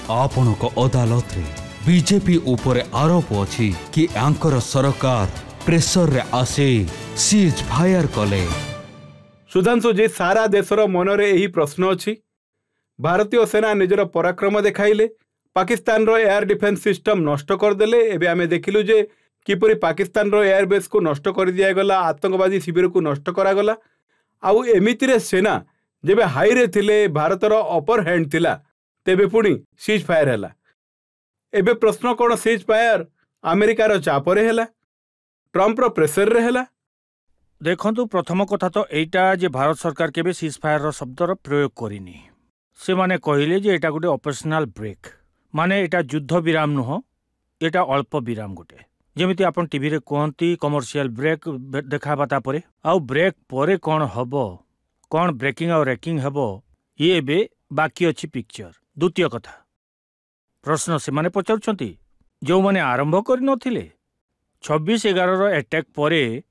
आपणक अदालत रे बीजेपी उपरे आरोप अछि कि आंकर सरकार प्रेशर रे आसे सीज फायर कले। सुधांशु जी, सारा देशर मनरे यही प्रश्न अछि। भारतीय सेना निजर पराक्रम देखाइले, पाकिस्तान रो एयर डिफेंस सिस्टम नष्ट करदेले। एबे आमे देखिलु जे किपरि पाकिस्तान रो एयरबेस को नष्ट कर दिया गला, आतंकवादी शिविर को नष्ट करागला। आउ एमिति रे सेना जेबे हाई रे थिले, भारतर अपर हैंड थिला, तेबे पुणी सीज फायर हैला। एबे प्रश्न कोन सीज फायर अमेरिका रो चाप रे हैला, ट्रम्प रो प्रेशर रे हैला? देखंतु प्रथम कथा तो एटा जे भारत सरकार केबे सीज फायर रो शब्दर प्रयोग करिनी। से माने कहिले जे एटा गोटे ऑपरेशनल ब्रेक, माने एटा युद्ध विराम नुह, एटा अल्प विराम गोटे। जेमिति आपण टीवी रे कहंती कमर्शियल ब्रेक देखाबाता परे, आउ ब्रेक परे कोन हबो, कोन ब्रेकिंग और रेकिंग हबो, ये बे बाकी अछि पिक्चर। द्वितीय कथा, प्रश्न से माने पचारुछंती जो माने आरंभ करि नथिले 26/11 रो अटैक परे,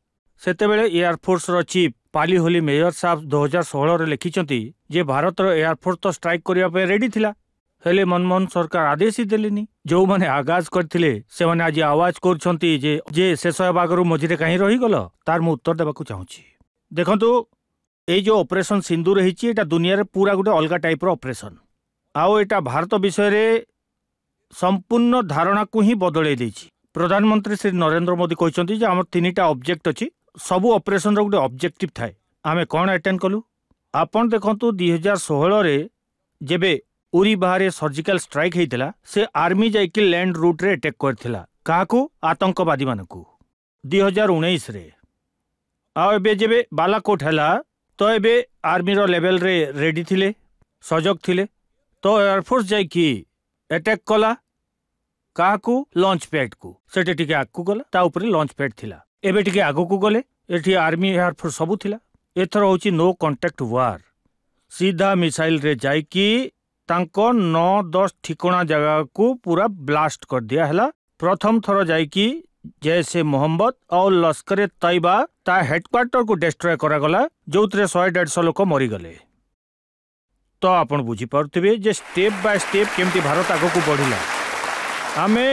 सेतेबेले एयरफोर्स रो चीफ पाली होली मेजर साहब 2016 रे लिखिचंती जे भारत रो एयरफोर्स तो स्ट्राइक करिया पे रेडी थिला, हेले मनमोहन सरकार आदेश ही देलेनी। जो माने आगाज करथिले से माने आज आवाज करछंती जे शेष हेबागरु मझिरे काहे रही गलो, तार मु उत्तर देबाकू चाहूची। देखंतु ए जो ऑपरेशन सिंदूर रही एटा दुनिया रे पूरा गोटे अलगा टाइप रो ऑपरेशन, आउ एटा भारत विषय रे संपूर्ण धारणा को ही बदलै दैछि। प्रधानमंत्री श्री नरेंद्र मोदी कहते जे आम 3टा ऑब्जेक्ट अच्छी, सबू ऑपरेशन रो गोटे ऑब्जेक्टिव थाए। आमे कौन अटेंड कलु आपण देखंतु 2016 रे जेबे उरी बाहरे सर्जिकल स्ट्राइक हेतिला, से आर्मी जाइके लैंड रूट रे अटैक करथिला काहाकू, आतंकवादी मानकू। 2019 रे आ एबे जेबे बालाकोट हैला तो एबे आर्मी रो लेवल रे रेडी थिले, सजग थिले, तो एयरफोर्स जाइकी अटैक कला काहाकू, लॉन्च पैड को। सेटे टिके आगू गला, ता ऊपर लॉन्च पैड थिला। एबे टिके आगू को गले, एठी आर्मी एयरफोर्स सबू थिला। एथर होची नो कॉन्टैक्ट वार, सीधा मिसाइल रे जाइकी तांको 9-10 ठिकाना जगह को पूरा ब्लास्ट कर दिया हैला। प्रथम थर जाइकी जैसे मोहम्मद और लश्कर तैयबा ता हेडक्वार्टर को डिस्ट्रॉय करा गला, जोतरे 100-150 लोक मरी गले। तो आपण बुझी पारुथिबे जे स्टेप बाय स्टेप केमती भारत आगो को बढ़िला। आमे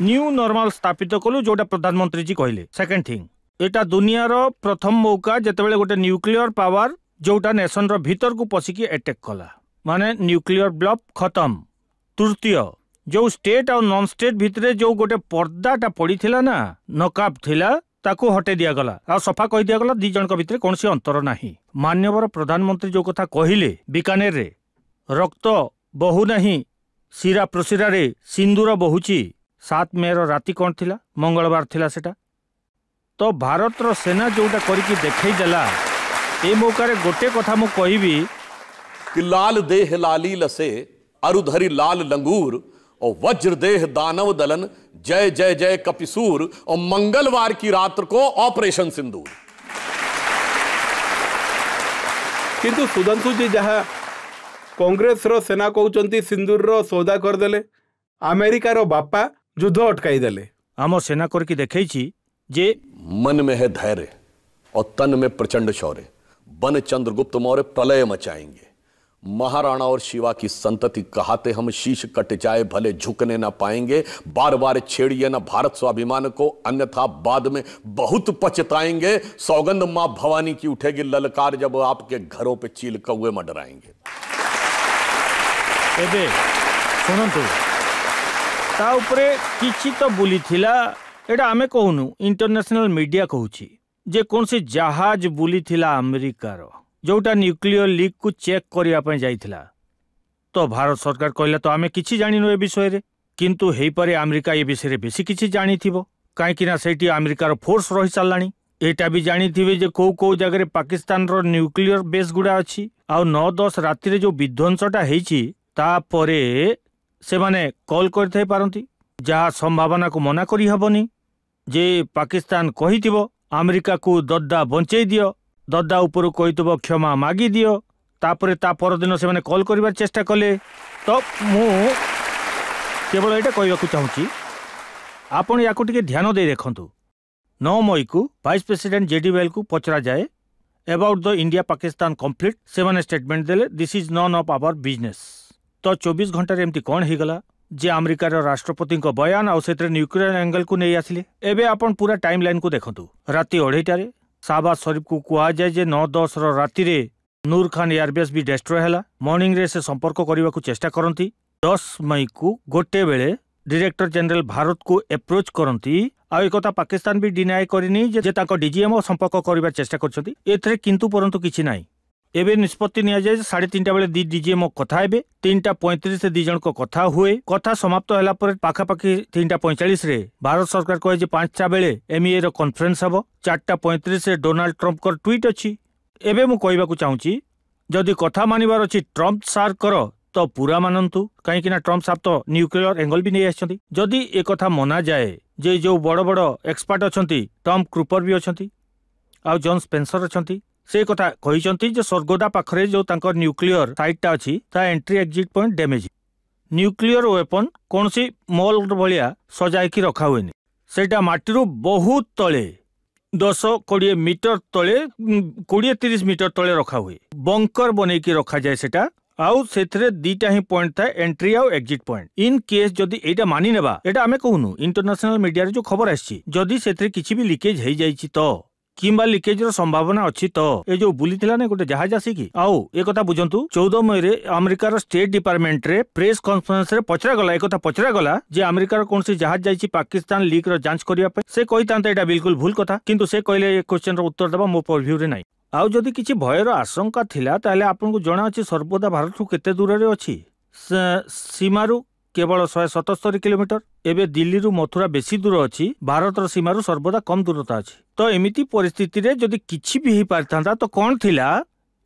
न्यू नॉर्मल स्थापित कलु, जोटा प्रधानमंत्री जी कहले। सेकंड थिंग, एटा दुनिया रो प्रथम मौका जेतेबेले गोटे न्यूक्लियर पावर जोटा नेशन रो भीतर को पसिकी अटैक कला, माने न्यूक्लियर ब्लॉक खत्म। तृतीय, जो स्टेट और नॉन स्टेट भितरे जो गोटे पर्दाटा पड़ी थिला ना, नकाब थिला, ताको हटे दिया गला आ सफा कहि दिया गला, दी जनक भितरे कोनसी अंतर नाही। माननीय प्रधानमंत्री जो कथा कहिले बीकानेर रे रक्त बहु नहीं, सिरा प्रसिरा रे सिंदूर बहुची। 7 मे रो राति कौन थिला, मंगलवार थिला सेटा। तो भारत रो सेना जोटा करिकी देखै देला, ए मौका रे गोटे कथा मु कहिबी कि लाल देह लाली लसे अरुधरी लाल लंगूर और वज्र देह दानव दलन, जय जय जय कपिसूर, और मंगलवार की रात को ऑपरेशन सिंदूर। किंतु सुधांशु जी, जहाँ कांग्रेस रो सेना कहउचंती सिंदूर रो सौदा करदेले, अमेरिका रो बापा युद्ध अटकाई देले। आम सेना करके देखैछि जे मन में है धैर्य और तन में प्रचंड शौर्य, बन चंद्रगुप्त मौर्य प्रलय मचाएंगे। महाराणा और शिवा की संतति कहाते हम, शीश कट जाए भले झुकने ना पाएंगे। बार बार छेड़िए ना भारत स्वाभिमान को, अन्यथा बाद में बहुत पछताएंगे। सौगंध मां भवानी की उठेगी ललकार, जब आपके घरों पे चील कौए मंडराएंगे। एबे सुनंतु, ता उपरे किछि तो बुली थिला, एटा आमे कहूनु, इंटरनेशनल मीडिया कहूछि जे कौन से जहाज बुली थिला अमेरिका रो, जोटा न्यूक्लियर लीक को चेक करिया पय जाइथिला। तो भारत सरकार कहला तो आमे किछि जानिनु ए विषय रे, किंतु हेई पारे अमेरिका ए विषय रे बेसी किछि जानिथिबो, काहे कि ना सेठी अमेरिका रो फोर्स रहि चललानी। एटा भी जानिथिबे जे को जगह रे पाकिस्तान रो न्यूक्लियर बेस गुडा अछि, आ 9-10 राति रे जो विध्वंसटा हेछि ता परे से माने कॉल करथै पारंती, जहा संभावना को मना करि हबनी जे पाकिस्तान कहिथिबो अमेरिका को दद्दा बंचै दियो, दद्दा ऊपर कहिथिबो क्षमा मागी दियो, तापरे ता परदिन से माने कॉल करिवार चेष्टा कले। तो मु केवल एटा कहबाकू चाहूची, आपण याकू टिके ध्यान दे देखंतु। 9 मई को वाइस प्रेसिडेंट जेडी वेल को पचरा जाए about the India Pakistan conflict, से माने स्टेटमेंट देले, this is none of our business. तो 24 घंटे एमती कौन हो गला जे अमेरिकार राष्ट्रपति बयान आउ न्यूक्लियर एंगल को नहीं आसिले। एबे आपण पूरा टाइम लाइन को देखंतु। राति 2:30 शाहबाज शरीफ को कहा जाए जे 9:10 राति रे नूर खान एयरबेस भी डिस्ट्रॉय हैला। मॉर्निंग रे से संपर्क करने को चेष्टा करती। 10 मई को गोटे बेले डायरेक्टर जनरल भारत को अप्रोच करती। आ एक कथा पाकिस्तान भी डिनाय करनी जे ताको डीजीएमओ संपर्क करबा चेष्टा करछंती। एथरे किंतु परंतु किछि नाही। एबे निष्पत्ति निया जाय 3:30 बेले दी डीजीएमओ कथा हेबे। 3:35 से 2 जन को कथा हुए। कथा समाप्त होला पर पाखापाखि 3:45 रे भारत सरकार कहे जे 5टा बेले एमईए रो कॉन्फ्रेंस हबो। 4:35 से डोनाल्ड ट्रम्प कर ट्वीट अछि। एबे मु कहबा को चाहूची जदि कथा मानिबार अछि ट्रम्प सार करो तो पूरा मानंतु कहीं ना ट्रम्प साहब तो न्यूक्लियर एंगल भी नहीं आछंती। जदि ए कथा मना जाए जे जो बड़ बड़ एक्सपर्ट अछंती टॉम क्रूपर भी अछंती आ जॉन स्पेंसर अछंती से कथा कहिसंती जे स्वर्गोदा पाखरे जो तांकर न्यूक्लियर साइटटा अछि ता entry exit point damage. Nuclear weapon कोनसी मॉल भलिया सजाई की रखा हुएनी। सेटा माटीरू बहुत तळे 10-20 मीटर तळे 20-30 मीटर तळे रखा हुए। बंकर बनै की रखा जाए सेटा आउ सेथरे 2टा ही पॉइंट था एंट्री आउ एग्जिट पॉइंट। इन केस जदि एटा मानि नेबा एटा हमें कहूनु इंटरनेशनल मीडिया रे जो खबर आछि जदि सेथरे किछि भी लीकेज हे जाइछि तो किंबा लीकेज रो संभावना अछि तो ए जो बुलिथिला ने गोटे जहाज आसी की आउ ए कथा बुझंतु। 14 मई रे अमेरिका रो स्टेट डिपार्टमेंट रे प्रेस कॉन्फ्रेंस रे पचरा गला ए कथा पचरा गला जे अमेरिका रो कोनसी जहाज जाइछि पाकिस्तान लीक रो जांच करिया पे। से कहितांते एटा बिल्कुल भूल कथा किंतु से कहले ए क्वेश्चन रो उत्तर देबा मो प्रिव्यू रे नाही। आउ जदि किछि भयर आशंका थिला ताले आपनको जणा अछि सर्वदा भारत को केते दूर रे अछि। सीमारू केवल 177 किलोमीटर। एबे दिल्ली रु मथुरा बेसी दूर अछि। भारत रो सीमारू सर्वदा कम दूरता अछि। तो एमिति परिस्थिति रे जदि किछि भी ही पारथांता तो कोन थिला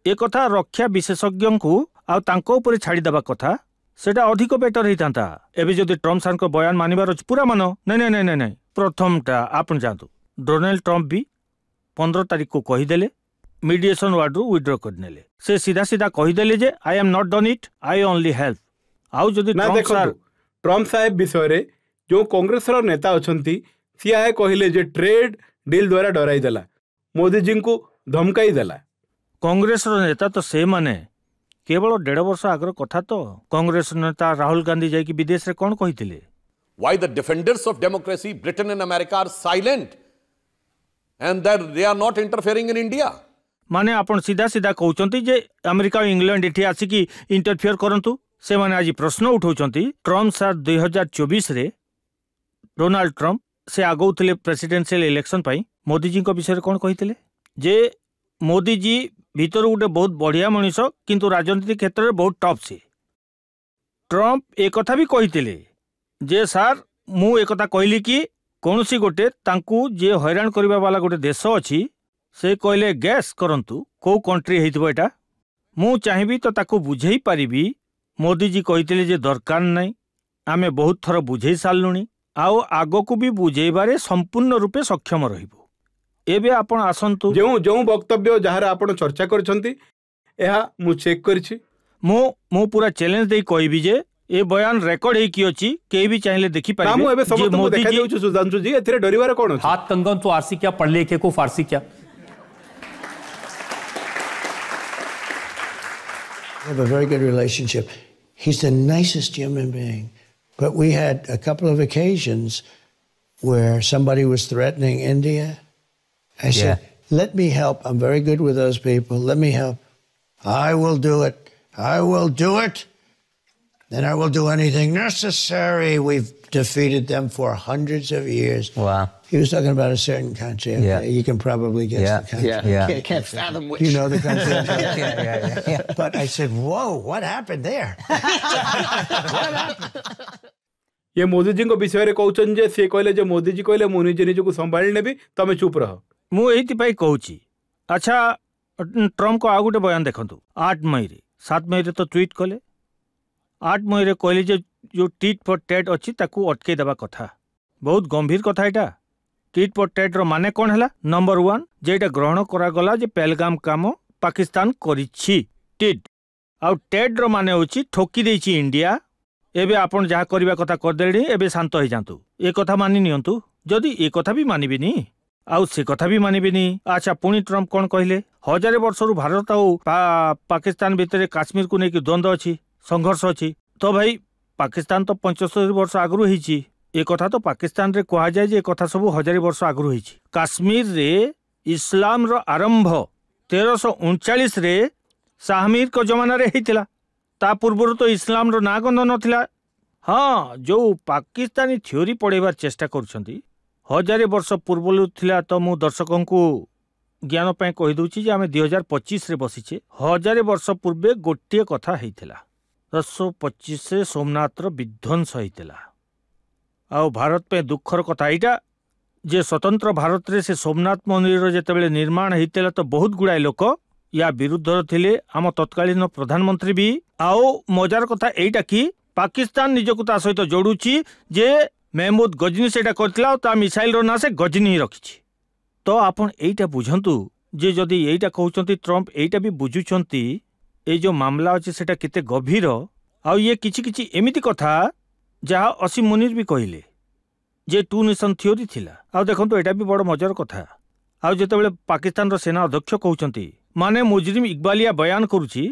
ए कथा रक्षा विशेषज्ञ को आ तांको ऊपर छाड़ी देबा कथा सेटा अधिक बेटर हितांता। एबे जदि ट्रम्प सान को बयान मानिबार अछि पूरा मानो नहीं प्रथमटा आपन जानतु डोनाल्ड ट्रम्प भी 15 तारीख को कहि देले मीडिएशन वार्ड रू विड्रॉ कर नेले। से सीधा सीधा कहि देले जे I am not done it I only help. आउ जदि ट्रम्प साहेब विषय रे जो कांग्रेस रो नेता अछंती सिया कहिले जे ट्रेड डील द्वारा डराई देला मोदी जी को धमकाई देला। कांग्रेस रो नेता तो से माने केवल 1.5 वर्ष आगर कथा तो कांग्रेस नेता राहुल गांधी जाई कि विदेश रे कोन कहिथिले Why the defenders of democracy Britain and America are silent and that they are not interfering in India। माने आपण सीधा सीधा कहउचंती जे अमेरिका और इंग्लैंड एठी आसी कि इंटरफियर करंतु। से माने आज प्रश्न उठाउचंती ट्रम्प सर 2024 रे डोनाल्ड ट्रम्प से आगौथिले प्रेसिडेंशियल इलेक्शन पाई मोदी जी को विषय कोन कहिथिले जे मोदी जी भीतर गोटे बहुत बढ़िया मनीष किंतु राजनीति क्षेत्र में बहुत टफ से। ट्रम्प एक कथा भी कहिथिले जे सर मु एक कथा कहली कि कोनसी गोटे तांकू जे हैरान करबा वाला गोटे देश अछि से कहले गैस करंतु को कंट्री हेइतबो एटा मु चाहिबी तो ताकू बुझेई पारिबी। मोदी जी कहिथिले जे दरकार नाही आमे बहुत थर बुझेई सारलुनी आउ आगो को भी बुझेइबारे संपूर्ण रूपे सक्षम रहिबो। एबे आपण आसंतु जो जो वक्तव्य जहार आपण चर्चा करछंती एहा मु चेक करछि। मु पूरा चैलेंज देई कहबी जे ए बयान रिकॉर्ड हे की अछि के भी चाहिले देखि पारिबे। मु एबे समस्त मु देखा देउ छु सुधांशु जी एथिरे डरिवार कोन अछि। हाथ कंगन तो आरसी क्या पढ़ लिखे को फारसी क्या। We have a very good relationship. He's the nicest human being. But we had a couple of occasions where somebody was threatening India. I said, let me help. I'm very good with those people. Let me help. I will do it. I will do it. Then I will do anything necessary. We've defeated them for hundreds of years. Wow. He was talking about a certain country. Okay? Yeah. You can probably guess the country. Yeah. Can't fathom which. You know the country. Yeah. But I said, whoa, what happened there? What happened? ये मोदी जी को विषय रे कहउचन जे से कहले जे मोदी जी कहले मु निजे निजे को संभाल नेबी तमे चुप रह। मु एथि पई कहउची। अच्छा ट्रम्प को आगुटे बयान देखंतु 8 मई रे 7 मई रे तो ट्वीट कले 8 मई रे कहले जे जो टीट फॉर टैट अछि ताकू अटके देबा कथा बहुत गंभीर कथा एटा। टीट फॉर टैट रो माने कोन हला नंबर 1 जेटा ग्रहण करा गला जे पहलगाम काम पाकिस्तान करिछि टीट आउ टैट रो माने होछि ठोकी देछि इंडिया। एबे आपण जहा करबा कथा कर देली एबे शांत हो जांतु ए कथा मानि नियंतु। जदि ए कथा भी मानिबिनी आउ से कथा भी मानिबिनी। अच्छा पुणी ट्रम्प कोन कहले 1000 वर्ष रु भारत आउ पाकिस्तान भितर काश्मीर को नेकी द्वंद्व अछि संघर्ष अछि तो भाई पाकिस्तान तो 75 वर्ष आगु होईची ए कथा तो पाकिस्तान रे कहा जाए जे ए कथा सब 1000 वर्ष आगु होईची। काश्मीर रे इस्लाम रो आरंभ 1339 रे शाहमीर को जमाना रे हेतिला। ता पूर्व तो इस्लाम रो ना गंध नथिला। हाँ जो पाकिस्तानी थ्योरी पढ़ेबार चेष्टा करुछंती 1000 वर्ष पूर्व थिला तो मु दर्शकों को ज्ञान पाए कहि दउची जे आमे 2025 रे बसिचे। 1000 वर्ष पूर्वे गोटिए कथा हेतिला 1025 रे सोमनाथ रो विध्वंस हेतिला। आ भारत पे दुखर कथा एटा जे स्वतंत्र भारत रे से सोमनाथ मंदिर जेतेबेले निर्माण हेतिला तो बहुत गुड़ाए लोक या विरुद्ध थिले। आम तत्कालीन प्रधानमंत्री भी आओ मजार कथा एटा कि पाकिस्तान निजको ता सहित जोड़ुची जे महमूद गजनी सेटा करथिला ता मिसाइल रो ना से गजनी ही रखिछि। तो आपण एटा बुझंतु जे जदि एटा कहउचंती ट्रम्प एटा भी बुझुचंती ए जो मामला अछि सेटा केते गभीर आ ये किछि किछि एमिति कथा जहा असीम मुनीर भी कहिले जे टू नेशन थ्योरी थिला। आ देखंतु एटा भी बड़ मजार कथा। आ जेतेबेले पाकिस्तान रो सेना अध्यक्ष कहउचंती माने मुजरिम इकबालिया बयान करूची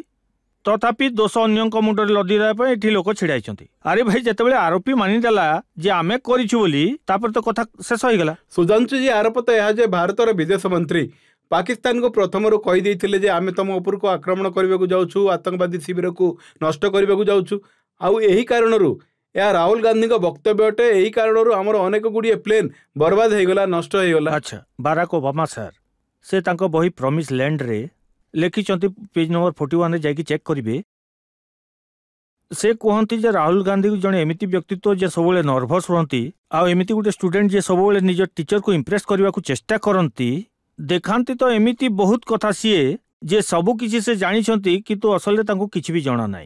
तथापि दोष अन्य मुंडे लदी ये लोक छिड़ाई। अरे भाई जिते आरोपी मानिदेला जे आमे करिछु बोली तापर तो कथा शेष हो गला। सुधांशु जी आरोप तो यह जे भारतर विदेश मंत्री पाकिस्तान को प्रथम कही देइथिले जे आमे तुम ऊपर को आक्रमण करबा को जाउछु आतंकवादी शिविर को नष्ट करबा को जाउछु। आउ एही कारणरू या राहुल गांधी को वक्तव्य अटे। एही कारणरू हमर अनेक गुडी प्लेन बर्बाद हो गला नष्ट हो गला। अच्छा बाराक ओबामा सर से तांको बही प्रॉमिस लैंड रे लिखिंट पेज नंबर 41 जाकि चेक करेंगे। से कहती जे राहुल गांधी जड़े एमती व्यक्तित्व जे सब नर्भस रुहति आमती गोटे स्टूडेंट जे सब निज टीचर को इम्प्रेस करने को चेष्टा करती देखाती तो एमती बहुत कथा सीए जे सबू किसी से जानी किंतु असल किसी भी जना ना।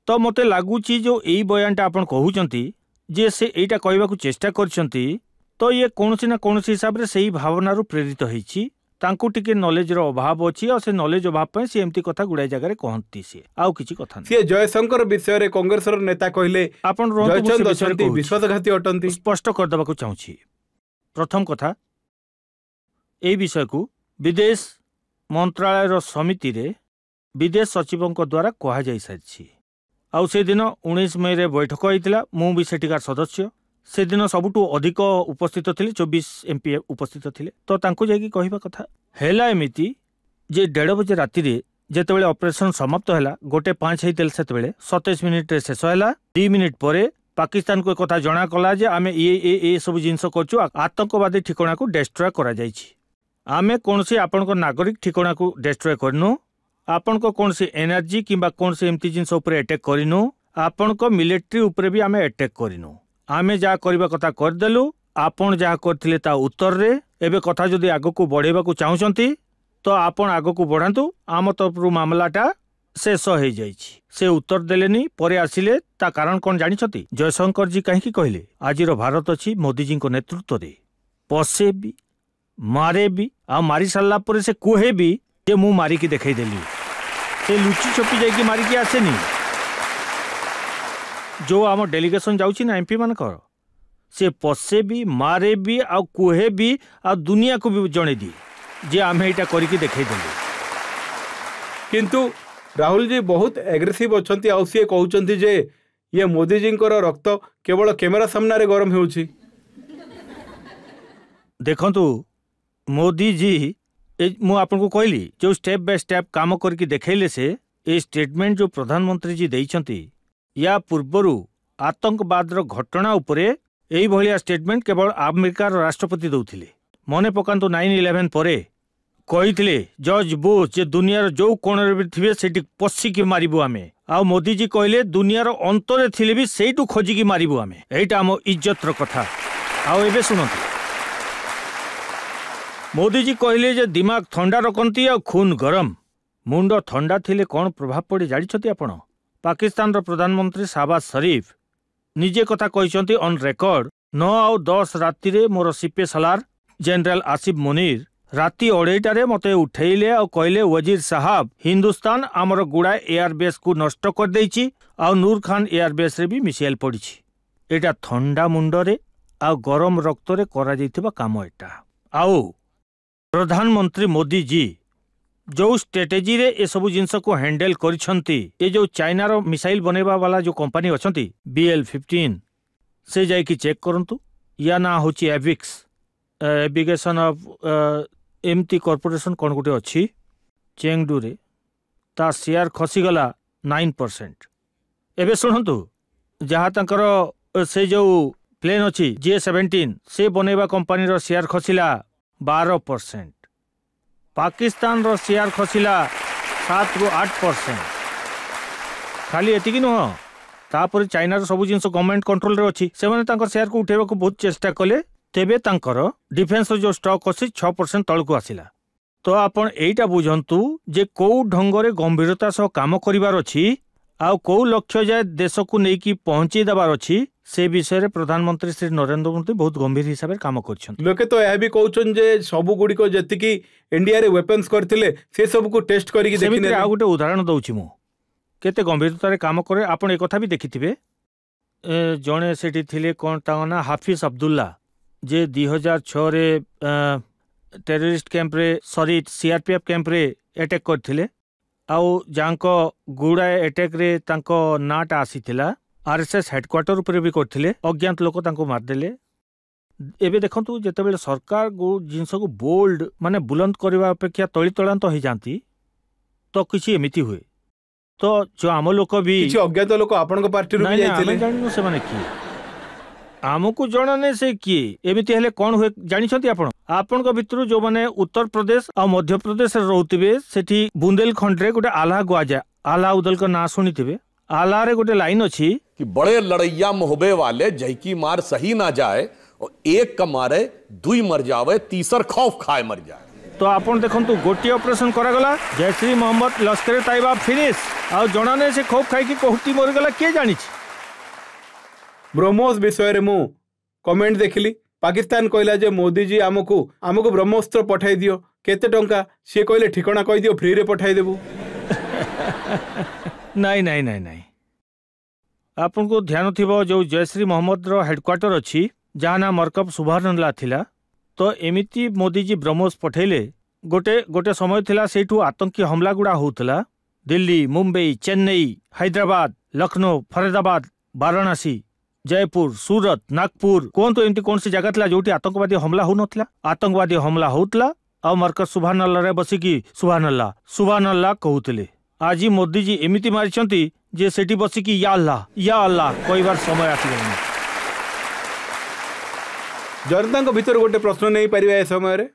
तो मते लगुच जो यही बयानटा आपन कहउचंती जे से एटा कहबा को चेष्टा करछंती तो ये कोनोसी ना कोनोसी हिसाब रे सही भावना रू प्रेरित होईची। तांको टिके नॉलेज रो अभाव अछि और से नॉलेज अभाव पे से एमती कथा गुडाई जगह रे कहंती से आउ किछि कथा नै। से जयशंकर विषय रे कांग्रेस रो नेता कहले आपन जयचंद अछंती विश्वासघाती अटंती। स्पष्ट कर दबा को चाहूछि। प्रथम कथा ए विषय को विदेश मंत्रालय रो समिति रे विदेश सचिवों को द्वारा कहा जाई साछि। आउ से दिन 19 मई रे बैठक होइतिला। मु भी सेटिकार सदस्य से दिन सबुठू अधिक उपस्थित थिले 24 एमपी उपस्थित थिले। तो तांको जाकी कहबा कथा हेला एमिति जे 1:30 बजे राति रे जेतेबेले ऑपरेशन समाप्त हैला 1:05 हेतिल सेतेबेले 27 मिनिट रे शेष हैला। 2 मिनिट परे पाकिस्तान को कथा जणा कला जे आमे ए सब जिंस करछु आतंकवादी ठिकाना को डिस्ट्रॉय करा जाईछि। आमे कोनसी आपन को नागरिक ठिकाना को डिस्ट्रॉय करनु आपन को कोनसी एनर्जी किंबा कोनसी एमती जिंस ऊपर अटैक करिनु आपन को मिलिट्री ऊपर भी आमे अटैक करिनु। आमे जा करबा कथा कर देलु आपन जा करथिले ता उत्तर रे। एबे कथा जदि आगो को बढ़ेबा को चाहउचंती तो आपन आगो को बढ़ांतु। आम तरफ मामलाटा शेष हो जाइछि। से उत्तर देलेनी परे आसिले ता कारण कोन जानिछंती जयशंकर जी काहे कहले आज रो भारत अछि मोदी जी को नेतृत्व रे पसे भी मारे भी आ मारी सारला परे से कोहे भी जे मु मारी की देखाई देली। से लुची छपी जाई की मारी की आसेनी। जो आम डेलीगेशन जाउछि ना एमपी मान कर से पसे भी मारे भी आ कोहे भी आ दुनिया को भी जणे दी जे आमे एटा करिके देखाई देली। किंतु राहुल जी बहुत एग्रेसिव अछंती आ से कहउचंती जे ये मोदी जी को रक्त केवल कैमरा सामने रे गरम होउछि। देखंतु मोदी जी मु आपन को कहली जो स्टेप बाय स्टेप काम करके देखैले से ए स्टेटमेंट जो प्रधानमंत्री जी देइछंती या पूर्वरु आतंकवाद रो घटना उपरे एही भलिया स्टेटमेंट केवल अमेरिका राष्ट्रपति दउथिले। मने पकांतु 9/11 परे कहिथिले जॉर्ज बुश जे दुनिया जो कोण रे थिबे सेठी पसी के मारिबो आमे। आ मोदी जी कहले दुनिया रो अंतरे थिले भी सेठू खोजी के मारिबो आमे। एटा हम इज्जत रो कथा। आ एबे सुनंतु मोदी जी कहले जे दिमाग ठंडा रखंती आ खून गरम। मुंड ठंडा थिले कौन प्रभाव पड़े जानिछथि आपण। पाकिस्तान रो प्रधानमंत्री शहबाज शरीफ निजे कथा कहिसंती ऑन रेकर्ड 9 और 10 राति रे मोर सीपे सलार जनरल आसिफ मुनीर राति 2:30 मते उठैले और कहले वजीर साहब हिंदुस्तान आमर गुड़ा एयरबेस को नष्ट कर देइछि और नूर खान एयरबेस रे भी मिसाइल पड़िछि। एटा ठंडा मुंडरे आ गरम रक्त रे करा जैथिबा काम एटा। आउ प्रधानमंत्री मोदी जी जो स्ट्रेटेजी रे ए सब जिनस को हैंडल करिसंती ए जो चाइना रो मिसाइल बनेबा वाला जो कंपनी अछंती BL-15 से जाई कि चेक करंतु या ना होची एविक्स एविगेशन ऑफ एमटी कॉर्पोरेशन कोन गुटे अछि चेंगडू रे ता शेयर खसी गला 9%। एबे सुनंतु जहाँ तंकर से जो प्लेन अच्छी J-17 से बनेबा कंपनी रो शेयर खसिला 12%। पाकिस्तान रो शेयर खसिला 7 ରୁ 8%। खाली एतिकी नुह तापर चाइना रो सब जिनस गवर्नमेंट कंट्रोल रे अछि से माने तंकर शेयर को उठेबा को बहुत चेष्टा कले तेबे तंकर डिफेंस रो जो स्टॉक अछि 6% तळ को आसिला। तो आपण एइटा बुझंतु जे को ढंगरे गंभीरता सह काम करिवार अछि आ को लक्ष्य जाय देश को नहीं कि पहुंची दबार अछि से विषय रे प्रधानमंत्री श्री नरेंद्र मोदी बहुत गंभीर हिसाब रे काम करछन। लोके तो यह भी कहउछन जे सब गुडी को जति इंडिया रे वेपन्स करथिले से सब को टेस्ट करी देखिने। आ गुटे उदाहरण दउछि मु केते गंभीरता रे काम करे। आपण ए कथा भी देखिथिबे जणे सेठी थिले कोन ताना हाफिज अब्दुल्ला जे 2006 रे टेररिस्ट कैंप रे सॉरी CRPF कैंप रे अटैक करथिले आउ जांको गुड़ाए अटैक रे तांको नाटा आसीथिला RSS हेडक्वार्टर ऊपर भी करथिले अज्ञात लोक तांको मारदेले। एबे देखंतु जेतेबेले सरकार जिनस को बोल्ड माने बुलंद करबा अपेक्षा तळी तळांत हो जांती तो किछि एमिति हुए। तो जो आम लोक भी किछि अज्ञात लोक आपन को पार्टी रो भी जाइथिले जानिनो से माने की आमको जणाने से किए एमिति हेले कोन हुए जानिछंती आपण को भितरु जो माने उत्तर प्रदेश और मध्य प्रदेश रे रहउतिबे सेठी बुंदेलखंड रे गोटे आला गुआ जाए आला उदल का ना सुनिथिबे। आला रे गोटे लाइन अछि कि बड़े लड़ैया मोहबे वाले जैकी मार सही ना जाए और एक का मारे दुई मर जावे तीसर खौफ खाए मर जाए। तो आपण देखंतु गोटी ऑपरेशन करा गला जैश्री मोहम्मद लश्कर तैयबा फिनिश आ जणाने से खौफ खाई कि कोहटी मर गला के जानि छी। ब्रह्मोस विषय रे मु कमेंट देखिली पाकिस्तान कहला जे मोदी जी आमको ब्रह्मोस्त्र पठाई दियो केते टंका से कहले ठिकाना कहि दियो फ्री रे पठाई देबू। नहीं नहीं नहीं नहीं आपन को ध्यान थिबो जो जयश्री मोहम्मद रो हेडक्वार्टर अछि जहाँ ना मरकब सुभानल्ला थिला तो एमिति मोदी जी ब्रह्मोस पठेले गोटे समय थिला सेठू आतंकी हमला गुड़ा होउतला दिल्ली मुंबई चेन्नई हैदराबाद लखनऊ फरीदाबाद वाराणसी जयपुर सूरत नागपुर कौन तो एमती कौन सी जगह थिला जोटी आतंकवादी हमला हो नथिला आतंकवादी हमला होउतला आ मरकज सुभानल्ला रे बसिकी सुभानल्ला कहउतले। आज मोदी जी एमिति मारिछंती जे सेठी बसिकी या अल्लाह कहबार समय आसिगलानी। जनता को भीतर गोटे प्रश्न नहीं पारिबा ए समय रे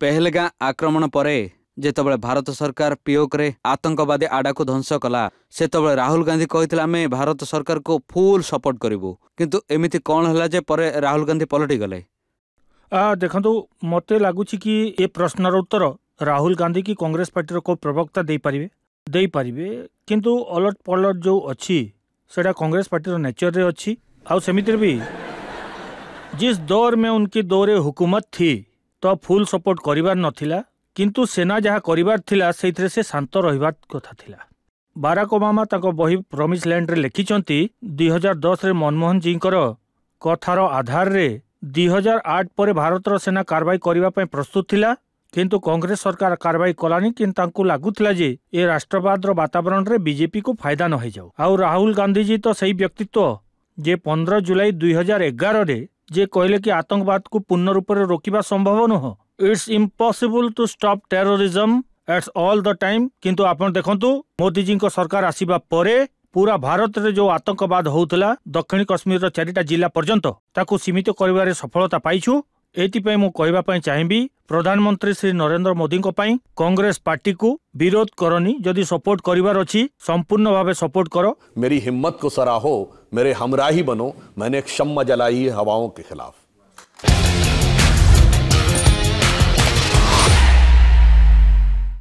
पहलगाम आक्रमण परे जेतबले भारत सरकार पिओक रे आतंकवादी आडा को ध्वंस कला सेतबले राहुल गांधी कहितला आमे भारत सरकार को फुल सपोर्ट करिवो किंतु एमिति कोन हला जे परे राहुल गांधी पलटि गले। देखंतु मते लागुछि कि ए प्रश्नर उत्तर राहुल गांधी की कांग्रेस पार्टी रो को प्रवक्ता दे पारिबे किंतु अलट पलट जो अछि सेटा कांग्रेस पार्टी रो नेचर रे अछि आ सेमिति भी जिस दौर में उनकी दौरे हुकूमत थी तो फुल सपोर्ट करिवार नथिला किंतु सेना जहाँ करिवार थिला सेइथरे से शांत रहिबार कथा थिला। बाराक ओबामा ताको बही प्रॉमिस लैंड रे लिखिचंती 2010 रे मनमोहन जी कथार आधार रे 2008 पर भारतर सेना कार्रवाई करिवा पय प्रस्तुत थिला किंतु कांग्रेस सरकार कार्रवाई कलानी किंतु तांको लागुथिला जे ए राष्ट्रवाद रो वातावरण रे बीजेपी को फायदा न हो जाऊ। आ राहुल गांधी जी तो सही व्यक्तित्व जे 15 जुलाई 2011 रे जे कहले कि आतंकवाद को पूर्ण रूप से रोकिबा संभव नुह it's impossible to stop terrorism at all the time किंतु आपण देखंतु मोदी जी को सरकार आसीबा परे पूरा भारत रे जो आतंकवाद होउतला दक्षिण कश्मीर रो 4टा जिला पर्यंत ताकू सीमित करिवारे सफलता पाइछु। एतिपय मु कहबा पय चाहिबी प्रधानमंत्री श्री नरेंद्र मोदी को पय कांग्रेस पार्टी को विरोध करनी जदि सपोर्ट करिवार अछि संपूर्ण भावे सपोर्ट करो। मेरी हिम्मत को सराहो मेरे हमराही बनो मैंने एक शम्मा जलाई हवाओं के खिलाफ।